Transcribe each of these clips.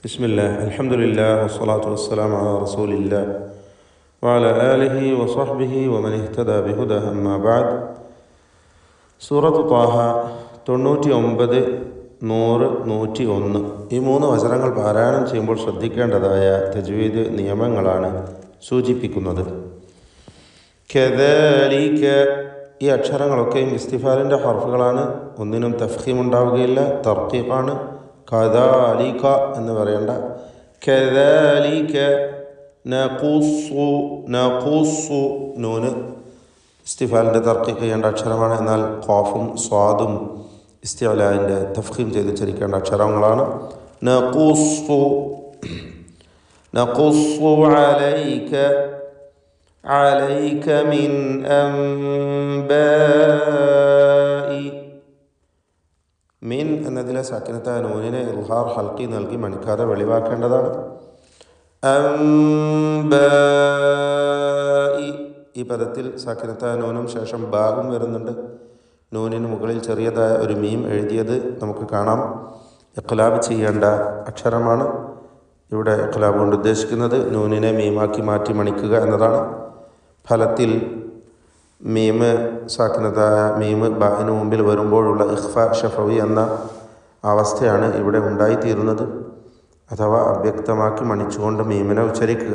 ബിസ്മില്ലാ അൽഹംദുലില്ലാഹി വസ്സലാത്തു വസ്സലാമു അലാ റസൂലില്ലാഹി വഅലാ ആലിഹി വസഹ്ബിഹി വമൻ ഇഹ്തദാ ബിഹുദാഹി അമ്മാ ബഅദ്. സൂറത്ത് ത്വാഹ 99, 100, 101 ഈ 3 വചനങ്ങൾ പാരായണം ചെയ്യുമ്പോൾ ശ്രദ്ധിക്കേണ്ടതായ തജ്വീദ് നിയമങ്ങളാണ് സൂചിപ്പിക്കുന്നത്. കദാലിക, ഈ അക്ഷരങ്ങളൊക്കെയും ഇസ്തിഫാലിൻ്റെ ഹർഫുകളാണ്. ഒന്നിനും തഫ്ഖീം ഉണ്ടാവുകയില്ല, തർഖീഖാണ്. കദാലിക എന്ന് പറയേണ്ട. കദാലിക നഖുസ്സു, നഖുസ്സു നൂന് ഇസ്തിഫാലിൻ്റെ തർഖീഖ് ചെയ്യേണ്ട അക്ഷരമാണ്. എന്നാൽ ഖാഫും സ്വാദും ഇസ്തിഅലാൻ്റെ തഫ്ഖീം ചെയ്ത് ഉച്ചരിക്കേണ്ട അക്ഷരങ്ങളാണ്. നഖുസ്സു, നഖുസ്സു അലൈക, അലൈക മിൻ അംബാഇ. മിൻ എന്നതിലെ സാക്കിനത്തായ നൂനിനെ ഇൽഹാർ ഹൽക്കി നൽകി മണിക്കാതെ വെളിവാക്കേണ്ടതാണ്. അംബാഇ, ഈ പദത്തിൽ സാക്കിനത്തായ നൂനും ശേഷം ബാവും വരുന്നുണ്ട്. നൂനിന് മുകളിൽ ചെറിയതായ ഒരു മീം എഴുതിയത് നമുക്ക് കാണാം. ഇഖ്ലാബ് ചെയ്യേണ്ട അക്ഷരമാണ്. ഇവിടെ ഇഖ്ലാബ് കൊണ്ട് ഉദ്ദേശിക്കുന്നത് നൂനിനെ മീമാക്കി മാറ്റി മണിക്കുക എന്നതാണ്. ഫലത്തിൽ മീമ് സാക്കിനതായ മീമ് ബാഹിന് മുമ്പിൽ വരുമ്പോഴുള്ള ഇഖ്ഫ ഷഫവി എന്ന അവസ്ഥയാണ് ഇവിടെ ഉണ്ടായിത്തീരുന്നത്. അഥവാ അവ്യക്തമാക്കി മണിച്ചുകൊണ്ട് മീമിനെ ഉച്ചരിക്കുക.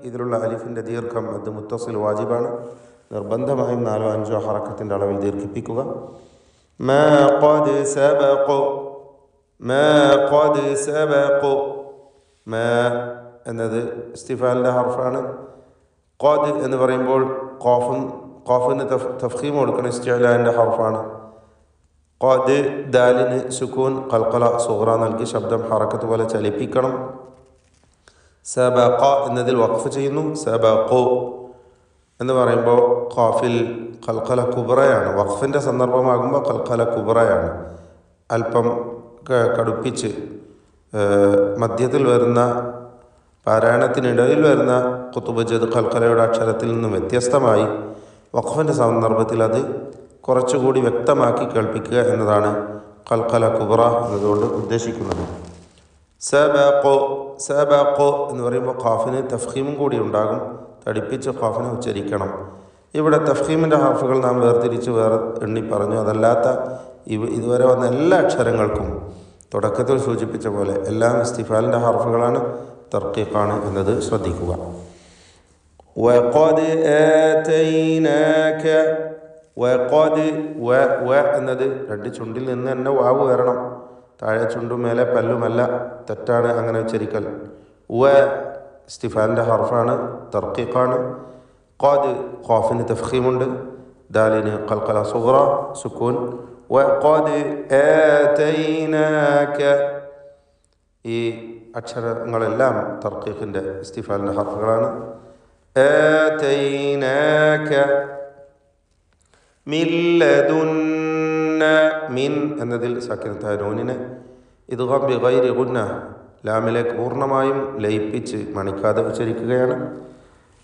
ഇതിലുള്ള അലിഫിൻ്റെ ദീർഘം അത് മുത്തസിൽ വാജിബാണ്. നിർബന്ധമായും 4-5 ഹറക്കത്തിൻ്റെ അളവിൽ ദീർഘിപ്പിക്കുക. മാ ഖദ് സബഖു, മാ ഖദ് സബഖു. മാ എന്നത് ഇസ്തിഫാലിൻ്റെ ഹർഫാണ്. ഖദ് എന്ന് പറയുമ്പോൾ ഖാഫിന് തഫ്ഖീം കൊടുക്കുന്ന ഇസ്തിഅലാൻ്റെ ഹർഫാണ്. ഖദ് ദാലിന് സുക്കൂൻ ഖൽഖല സുഗ്റ നൽകി ശബ്ദം ഹറക്കത്ത് പോലെ ചലിപ്പിക്കണം. സബഖ എന്നതിൽ വഖഫ് ചെയ്യുന്നു. സബഖു എന്ന് പറയുമ്പോൾ ഖാഫിൽ ഖൽഖല കുബ്രയാണ്. വഖഫിൻ്റെ സന്ദർഭമാകുമ്പോൾ ഖൽഖല കുബ്രയാണ്. അല്പം കടുപ്പിച്ച് മധ്യത്തിൽ വരുന്ന പാരായണത്തിനിടയിൽ വരുന്ന ഖുതുബജദ് ഖൽഖലയുടെ അക്ഷരത്തിൽ നിന്നും വ്യത്യസ്തമായി വഖഫിൻ്റെ സന്ദർഭത്തിൽ അത് കുറച്ചുകൂടി വ്യക്തമാക്കി കേൾപ്പിക്കുക എന്നതാണ് ഖൽഖല കുബ്ര എന്നതുകൊണ്ട് ഉദ്ദേശിക്കുന്നത്. സബഖു, സബഖു എന്ന് പറയുമ്പോൾ ഖാഫിന് തഫ്ഖീമും കൂടി ഉണ്ടാകും. തടിപ്പിച്ച് ഖാഫിനെ ഉച്ചരിക്കണം. ഇവിടെ തഫ്ഖീമിൻ്റെ ഹർഫുകൾ നാം വേർതിരിച്ച് എണ്ണി പറഞ്ഞു. അതല്ലാത്ത ഇതുവരെ വന്ന എല്ലാ അക്ഷരങ്ങൾക്കും തുടക്കത്തിൽ സൂചിപ്പിച്ച പോലെ എല്ലാം ഇസ്തിഫാലിൻ്റെ ഹർഫുകളാണ്, തർഖീഖാണ് എന്നത് ശ്രദ്ധിക്കുക. വഖദ് ആതൈനാക, വഖദ് വ എന്നത് 2 ചുണ്ടിൽ നിന്ന് തന്നെ വാവ് വരണം. താഴെ ചുണ്ടും മേലെ പല്ലുമല്ല. തെറ്റാണ് അങ്ങനെ ഉച്ചരിക്കൽ. വ ഇസ്തിഫാലിൻ്റെ ഹർഫാണ്, തർഖീഖാണ്. ഖദ് ഖാഫിന് തഫ്ഖീമുണ്ട്. ദാലിന് ഖൽഖല സുഗ്റ സുക്കൂൻ. വഖദ് ആതൈനാക, ഈ അക്ഷരങ്ങളെല്ലാം തർഖീഖിൻ്റെ ഇസ്തിഫാലിൻ്റെ ഹർഫുകളാണ്. ആതൈനാക മിൻ ലദുന്ന, മിൻ എന്നതിൽ സാക്കിനത്തായ നൂനിനെ ഇദ്ഗാം ബിഗൈരി ഗുന്ന ലാമിലേക്ക് പൂർണ്ണമായും ലയിപ്പിച്ച് മണിക്കാതെ ഉച്ചരിക്കുകയാണ്.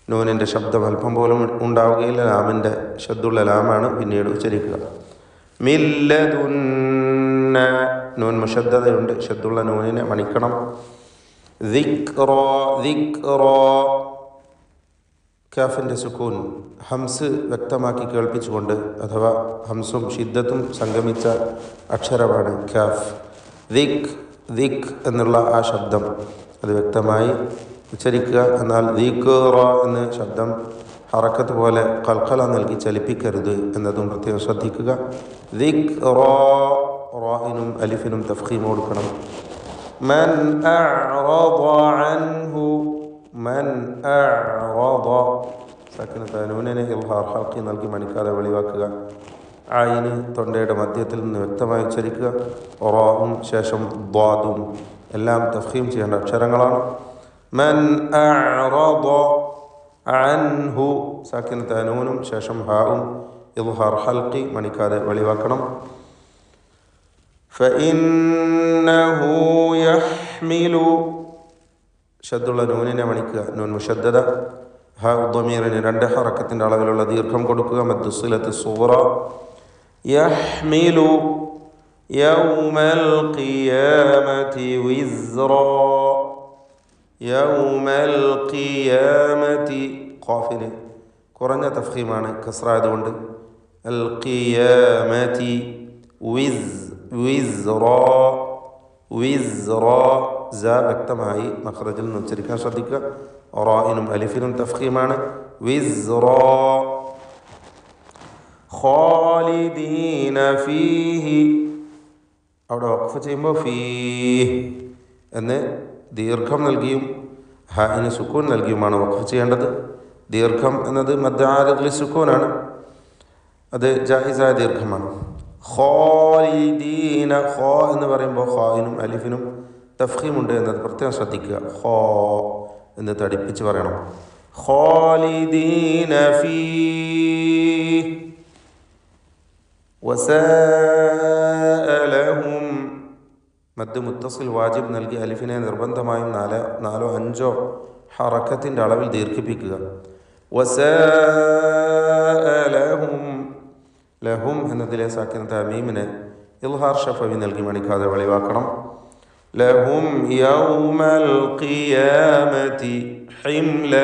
നൂനിൻ്റെ ശബ്ദം അല്പം പോലും ഉണ്ടാവുകയില്ല. ലാമിൻ്റെ ശബ്ദുള്ള ലാമാണ് പിന്നീട് ഉച്ചരിക്കുക. മിൻ ലദുന്ന, നൂൻ മുഷദ്ദദയുണ്ട്. ശബ്ദുള്ള നൂനിനെ മണിക്കണം. ദിക്റ, ദിക്റ കാഫിൻ്റെ സുക്കൂൻ ഹംസ് വ്യക്തമാക്കി കേൾപ്പിച്ചുകൊണ്ട്, അഥവാ ഹംസും ഷിദ്ദത്തും സംഗമിച്ച അക്ഷരമാണ് കാഫ്. ദിക്, ദിക് എന്നുള്ള ആ ശബ്ദം അത് വ്യക്തമായി ഉച്ചരിക്കുക. എന്നാൽ ദിക്റ എന്ന ശബ്ദം ഹറക്കത്ത് പോലെ ഖൽഖല നൽകി ചലിപ്പിക്കരുത് എന്നതും പ്രത്യേകം ശ്രദ്ധിക്കുക. ദിക്റ, റാഇനും അലിഫിനും തഫ്ഖീം കൊടുക്കണം. മൻ അഅറദ അൻഹു, മൻ അഅറദ സാക്കിനത്തായ നൂനിനെ ഇൽഹാർ ഹൽക്കി നൽകി മണിക്കാതെ വെളിവാക്കുക. ആയിന് തൊണ്ടയുടെ മധ്യത്തിൽ നിന്ന് വ്യക്തമായി ഉച്ചരിക്കുക. റാഉം ശേഷം ദ്വാദും എല്ലാം തഫ്ഖീം ചെയ്യേണ്ട അക്ഷരങ്ങളാണ്. മൻ അഅറദ അൻഹു സാക്കിനത്തായ നൂനും ശേഷം ഹാഉം ഇൽഹാർ ഹൽക്കി മണിക്കാതെ വെളിവാക്കണം. ഫഇന്നഹു യഹ്മിലു, ഷദ്ദുള്ള നൂനിനെ മണിക്കുക. നൂൻ മുഷദ്ദദ. ഹാ ഉദ്ദമീറിന് 2 ഹറക്കത്തിൻ്റെ അളവിലുള്ള ദീർഘം കൊടുക്കുക. മദ്ദുസ്സിലത്ത് സൂറ. യഹ്മിലു, يوم القيامة وزرا يوم القيامة ഖാഫിന് കുറഞ്ഞ തഫ്ഖീമാണ് കസ്റ ആയതുകൊണ്ട് അൽ ഖിയാമതി വിസ്റ സ വ്യക്തമായി മഖ്റജിൽ നിന്ന് ഉച്ചരിക്കാൻ ശ്രദ്ധിക്കുക. റാഇനും അലിഫിനും തഫ്ഖീമാണ്. വിസ്റ ഖാലിദീന ഫീഹി അവിടെ വഖഫ് ചെയ്യുമ്പോൾ ഫീഹ് എന്ന് ദീർഘം നൽകിയും ഹാഇന് സുക്കൂൻ നൽകിയുമാണ് വഖഫ് ചെയ്യേണ്ടത്. ദീർഘം എന്നത് മദ്ദ് സുക്കൂനാണ്, അത് ജായിസായ ദീർഘമാണ്. ഖാലിദീന ഖാ എന്ന് പറയുമ്പോൾ ഖായിനും അലിഫിനും തഫ്ഖീമുണ്ട് എന്നത് പ്രത്യേകം ശ്രദ്ധിക്കുക. ഖാ എന്ന് തടിപ്പിച്ച് പറയണം. ഖാലിദീന ഫീഹി വസാഅലഹും മദ് മുത്തസിൽ വാജിബ് നൽകി അലിഫിനെ നിർബന്ധമായും 4 5 ഹറക്കത്തിൻ്റെ അളവിൽ ദീർഘിപ്പിക്കുക. വസാഅലഹും ലഹും എന്നതിലെ സാക്കിന തമീമിനെ ഇൽഹാർ ഷഫവി നൽകി മണിക്കാതെ വെളിവാക്കണം. ലഹും യൗമൽ ഖിയാമത്തി ഹിംല.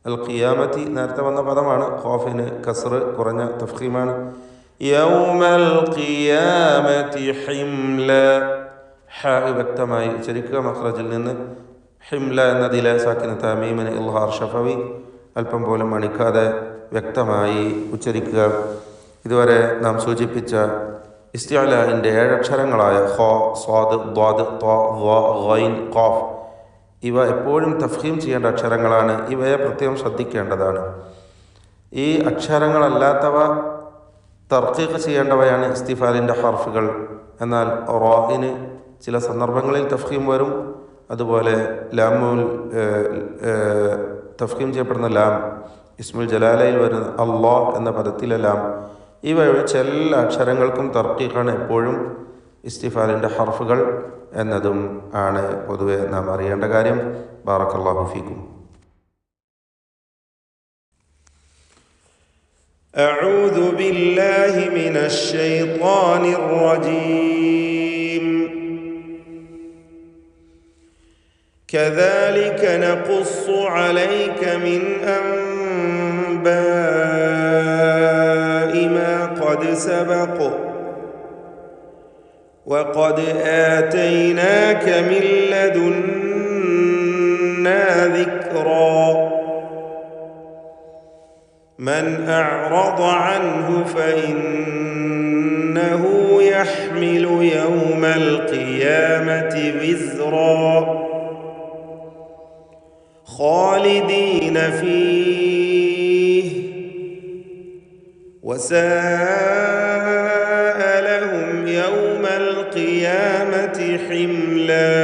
അൽ ഖിയാമത്തി നേരത്തെ വന്ന പദമാണ്. ഖാഫിന് കസ്ർ കുറഞ്ഞ തഫ്ഖീമാണ്. യൗമൽ ഖിയാമത്തി ഹിംല ഹ വ്യക്തമായി ഉച്ചരിക്കുക മഖ്റജിൽ നിന്ന്. ഹിംല എന്നതിലെ സാക്കിന തമീമിന് ഇൽഹാർ ഷഫവി അല്പം പോലും മണിക്കാതെ വ്യക്തമായി ഉച്ചരിക്കുക. ഇതുവരെ നാം സൂചിപ്പിച്ച ഇസ്തിഅലാഇൻ്റെ 7 അക്ഷരങ്ങളായ ഖ, സ്വാദ്, ദ്വാദ്, ത്വ, ള, ഗൈൻ, ഖാഫ് ഇവ എപ്പോഴും തഫ്ഖീം ചെയ്യേണ്ട അക്ഷരങ്ങളാണ്. ഇവയെ പ്രത്യേകം ശ്രദ്ധിക്കേണ്ടതാണ്. ഈ അക്ഷരങ്ങളല്ലാത്തവ തർക്കീഖ് ചെയ്യേണ്ടവയാണ് ഇസ്തിഫാലിൻ്റെ ഹർഫുകൾ. എന്നാൽ റാഇന് ചില സന്ദർഭങ്ങളിൽ തഫ്ഖീം വരും. അതുപോലെ ലാമുൽ തഫ്ഖീം ചെയ്യപ്പെടുന്ന ലാം, ഇസ്മുൽ ജലാലയിൽ വരുന്ന അള്ളാഹ് എന്ന പദത്തിലെ ലാം, ഇവ ഒഴിച്ച് എല്ലാ അക്ഷരങ്ങൾക്കും തർക്കീഖാണ് എപ്പോഴും ഇസ്തിഫാലിൻ്റെ ഹർഫുകൾ എന്നതും ആണ് പൊതുവെ നാം അറിയേണ്ട കാര്യം. ബാറക്കല്ലാഹു ഫീക്കും. أعوذ بالله من الشيطان الرجيم. كذلك نقص عليك من أنباء ما قد سبق وقد آتيناك من لدنا ذكرا. من أعرض عنه فإنه يحمل يوم القيامة وزرا خالدين فيه وساء لهم يوم القيامة حملا.